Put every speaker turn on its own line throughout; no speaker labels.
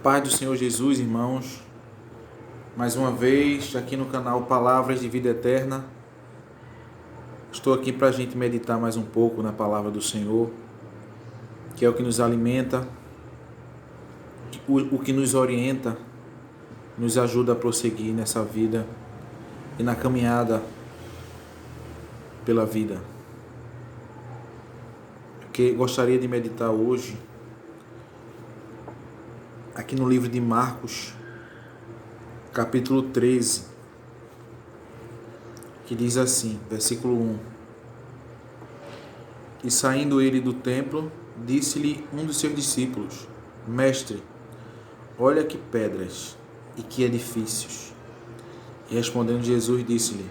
Paz do Senhor Jesus, irmãos. Mais uma vez, aqui no canal Palavras de Vida Eterna. Estou aqui para a gente meditar mais um pouco na Palavra do Senhor, que é o que nos alimenta, o que nos orienta, nos ajuda a prosseguir nessa vida e na caminhada pela vida. Que gostaria de meditar hoje aqui no livro de Marcos, capítulo 13, que diz assim, versículo 1: E saindo ele do templo, disse-lhe um dos seus discípulos: Mestre, olha que pedras e que edifícios. E respondendo Jesus, disse-lhe: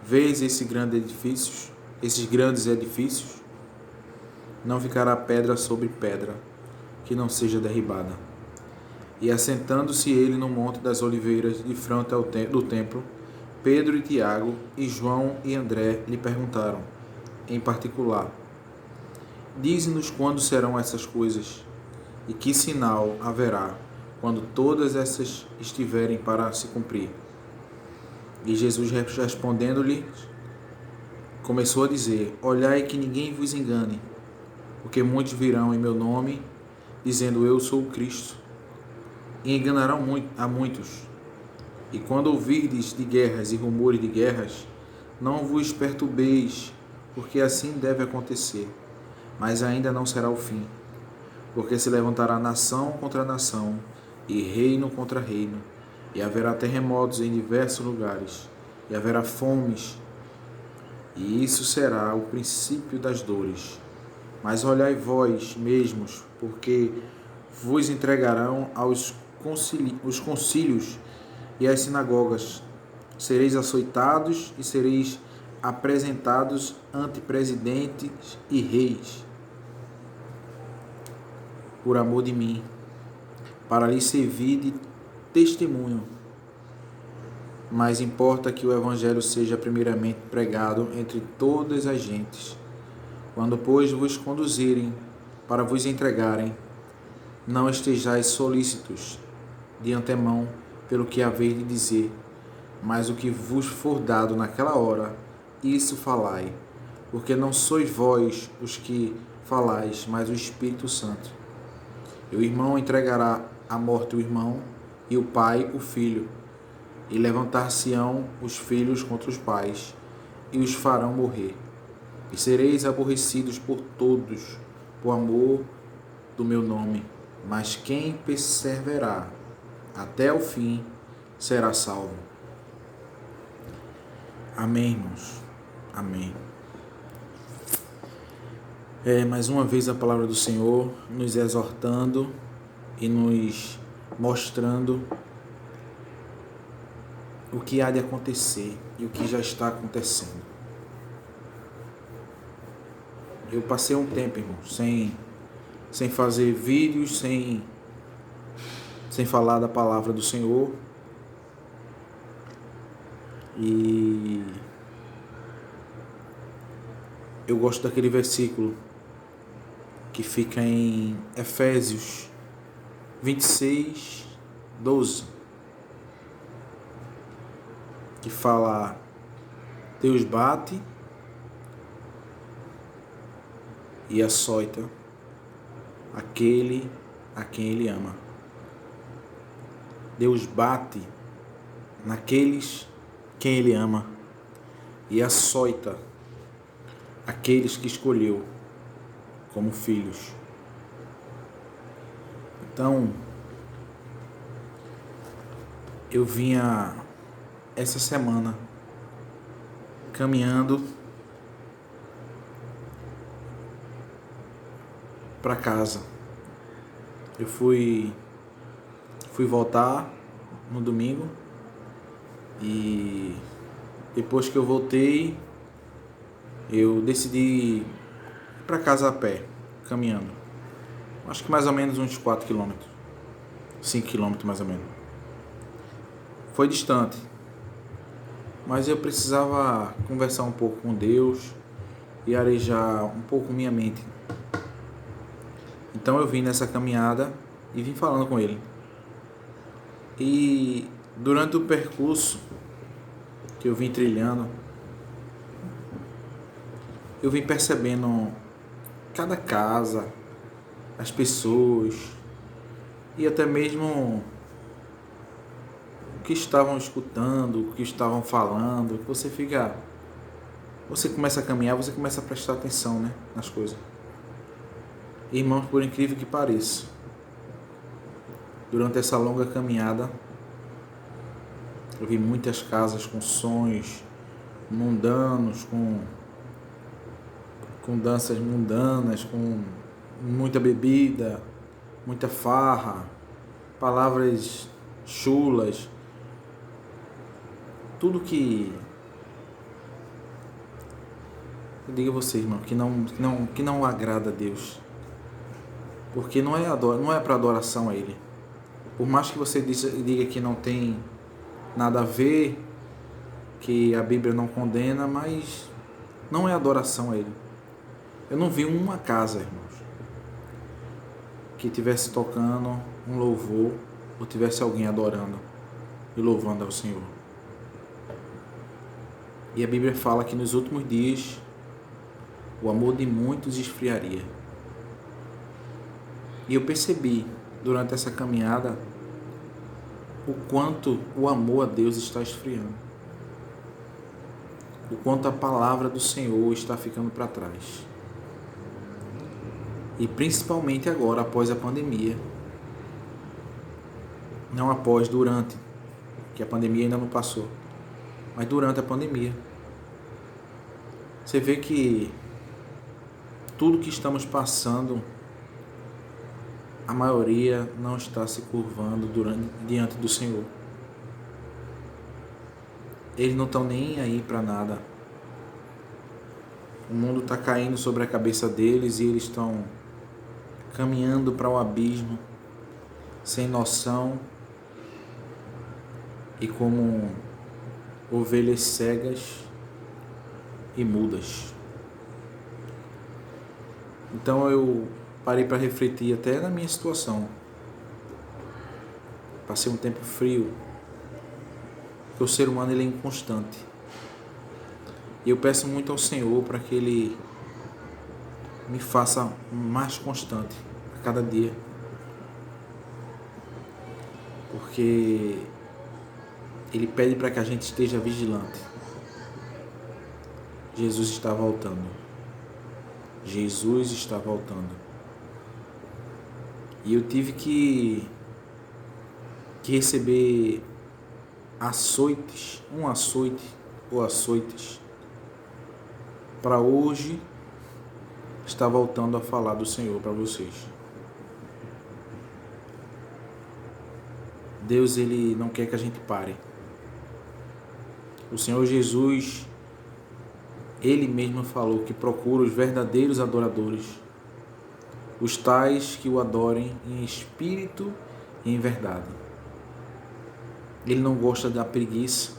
Vês esses grandes edifícios? Não ficará pedra sobre pedra, que não seja derribada. E assentando-se ele no Monte das Oliveiras, de frente do templo, Pedro e Tiago, e João e André lhe perguntaram, em particular: Dize-nos quando serão essas coisas, e que sinal haverá quando todas essas estiverem para se cumprir? E Jesus, respondendo-lhe, começou a dizer: Olhai que ninguém vos engane, porque muitos virão em meu nome, dizendo: Eu sou o Cristo, e enganarão a muitos. E quando ouvirdes de guerras e rumores de guerras, não vos perturbeis, porque assim deve acontecer, mas ainda não será o fim. Porque se levantará nação contra nação, e reino contra reino, e haverá terremotos em diversos lugares, e haverá fomes, e isso será o princípio das dores. Mas olhai vós mesmos, porque vos entregarão os concílios e as sinagogas. Sereis açoitados e sereis apresentados ante presidentes e reis, por amor de mim, para lhes servir de testemunho. Mas importa que o Evangelho seja primeiramente pregado entre todas as gentes. Quando, pois, vos conduzirem para vos entregarem, não estejais solícitos de antemão pelo que haveis de dizer, mas o que vos for dado naquela hora, isso falai, porque não sois vós os que falais, mas o Espírito Santo. E o irmão entregará à morte o irmão, e o pai o filho, e levantar-se-ão os filhos contra os pais, e os farão morrer. E sereis aborrecidos por todos, por amor do meu nome, mas quem perseverar até o fim será salvo. Amém, irmãos. Amém. Mais uma vez a palavra do Senhor nos exortando e nos mostrando o que há de acontecer e o que já está acontecendo. Eu passei um tempo, irmãos, sem fazer vídeos, sem falar da palavra do Senhor. E eu gosto daquele versículo que fica em Efésios 26, 12, que fala: Deus bate e açoita aquele a quem Ele ama. Deus bate naqueles quem Ele ama e açoita aqueles que escolheu como filhos. Então, eu vinha essa semana caminhando para casa. Eu fui voltar no domingo e depois que eu voltei, eu decidi ir para casa a pé, caminhando. Acho que mais ou menos uns 4 km, 5 km mais ou menos. Foi distante, mas eu precisava conversar um pouco com Deus e arejar um pouco minha mente. Então eu vim nessa caminhada e vim falando com Ele. E durante o percurso que eu vim trilhando, eu vim percebendo cada casa, as pessoas e até mesmo o que estavam escutando, o que estavam falando. Você começa a caminhar, você começa a prestar atenção, né, nas coisas. Irmãos, por incrível que pareça, durante essa longa caminhada, eu vi muitas casas com sonhos mundanos, com danças mundanas, com muita bebida, muita farra, palavras chulas, tudo que eu digo a você, irmão, que não agrada a Deus, porque não é para adoração a Ele. Por mais que você diga que não tem nada a ver, que a Bíblia não condena, mas não é adoração a Ele. Eu não vi uma casa, irmãos, que tivesse tocando um louvor ou tivesse alguém adorando e louvando ao Senhor. E a Bíblia fala que nos últimos dias o amor de muitos esfriaria. E eu percebi durante essa caminhada o quanto o amor a Deus está esfriando. O quanto a palavra do Senhor está ficando para trás. E principalmente agora, após a pandemia. Não após, durante, que a pandemia ainda não passou, mas durante a pandemia. Você vê que tudo que estamos passando, a maioria não está se curvando diante do Senhor. Eles não estão nem aí para nada. O mundo está caindo sobre a cabeça deles e eles estão caminhando para o abismo, sem noção e como ovelhas cegas e mudas. Então eu parei para refletir até na minha situação. Passei um tempo frio, porque o ser humano ele é inconstante. E eu peço muito ao Senhor para que Ele me faça mais constante a cada dia. Porque Ele pede para que a gente esteja vigilante. Jesus está voltando. Jesus está voltando. E eu tive que receber açoites, um açoite ou açoites, para hoje estar voltando a falar do Senhor para vocês. Deus, Ele não quer que a gente pare. O Senhor Jesus, Ele mesmo falou que procura os verdadeiros adoradores, os tais que o adorem em espírito e em verdade. Ele não gosta da preguiça,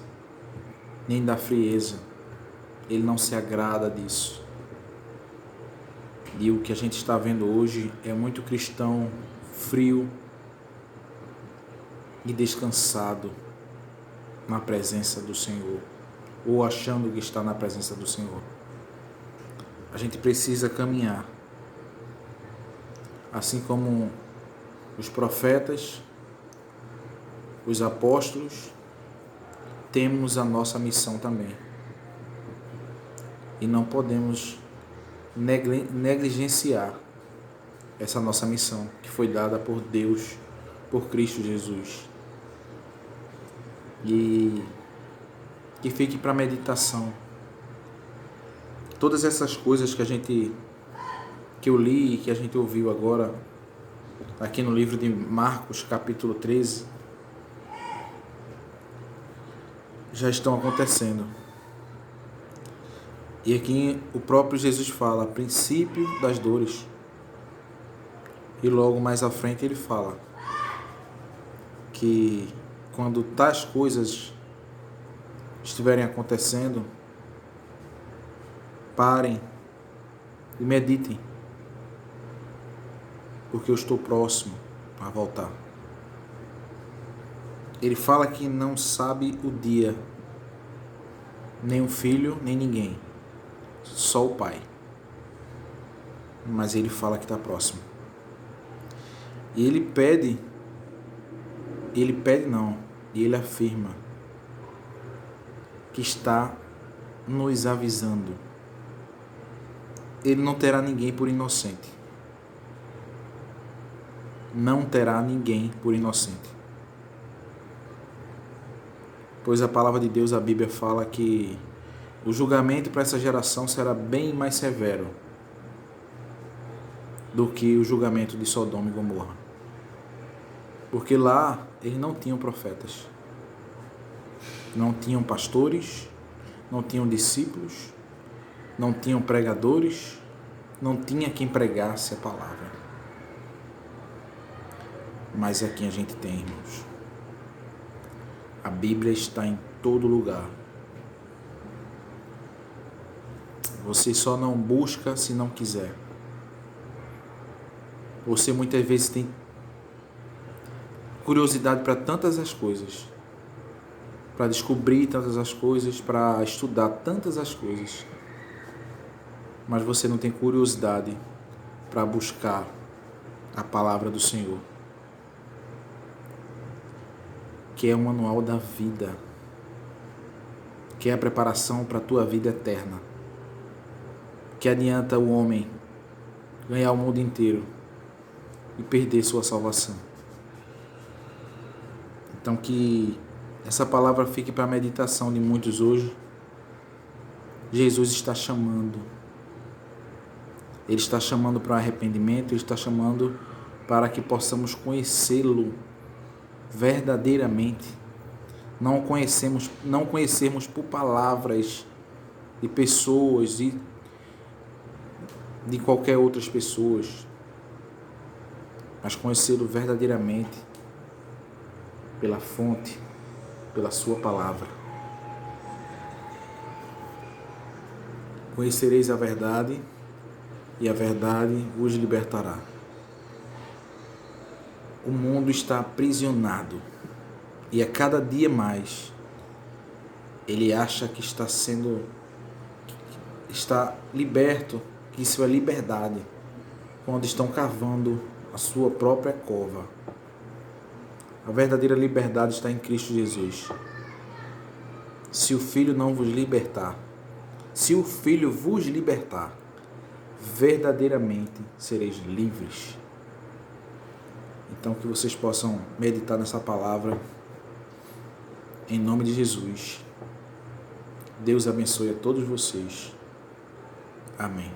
nem da frieza. Ele não se agrada disso. E o que a gente está vendo hoje é muito cristão frio e descansado na presença do Senhor, ou achando que está na presença do Senhor. A gente precisa caminhar, assim como os profetas, os apóstolos, temos a nossa missão também. E não podemos negligenciar essa nossa missão que foi dada por Deus, por Cristo Jesus. E que fique para meditação. Todas essas coisas que eu li e que a gente ouviu agora, aqui no livro de Marcos, capítulo 13, já estão acontecendo. E aqui o próprio Jesus fala, princípio das dores. E logo mais à frente ele fala que quando tais coisas estiverem acontecendo, parem e meditem, porque eu estou próximo a voltar. Ele fala que não sabe o dia, nem o filho, nem ninguém, só o Pai. Mas ele fala que está próximo. E ele afirma que está nos avisando. Ele não terá ninguém por inocente. Não terá ninguém por inocente. Pois a palavra de Deus, a Bíblia fala que o julgamento para essa geração será bem mais severo do que o julgamento de Sodoma e Gomorra. Porque lá eles não tinham profetas, não tinham pastores, não tinham discípulos, não tinham pregadores, não tinha quem pregasse a palavra. Mas aqui a gente tem, irmãos. A Bíblia está em todo lugar. Você só não busca se não quiser. Você muitas vezes tem curiosidade para tantas as coisas, para descobrir tantas as coisas, para estudar tantas as coisas, mas você não tem curiosidade para buscar a palavra do Senhor, que é o manual da vida, que é a preparação para a tua vida eterna. Que adianta o homem ganhar o mundo inteiro e perder sua salvação? Então que essa palavra fique para a meditação de muitos hoje. Jesus está chamando. Ele está chamando para o arrependimento, Ele está chamando para que possamos conhecê-lo verdadeiramente. Não conhecermos por palavras de pessoas e de qualquer outras pessoas, mas conhecê-lo verdadeiramente pela fonte, pela sua palavra. Conhecereis a verdade e a verdade vos libertará. O mundo está aprisionado e a cada dia mais ele acha que está liberto, que isso é liberdade, quando estão cavando a sua própria cova. A verdadeira liberdade está em Cristo Jesus. Se o Filho não vos libertar, se o Filho vos libertar, verdadeiramente sereis livres. Então que vocês possam meditar nessa palavra em nome de Jesus. Deus abençoe a todos vocês. Amém.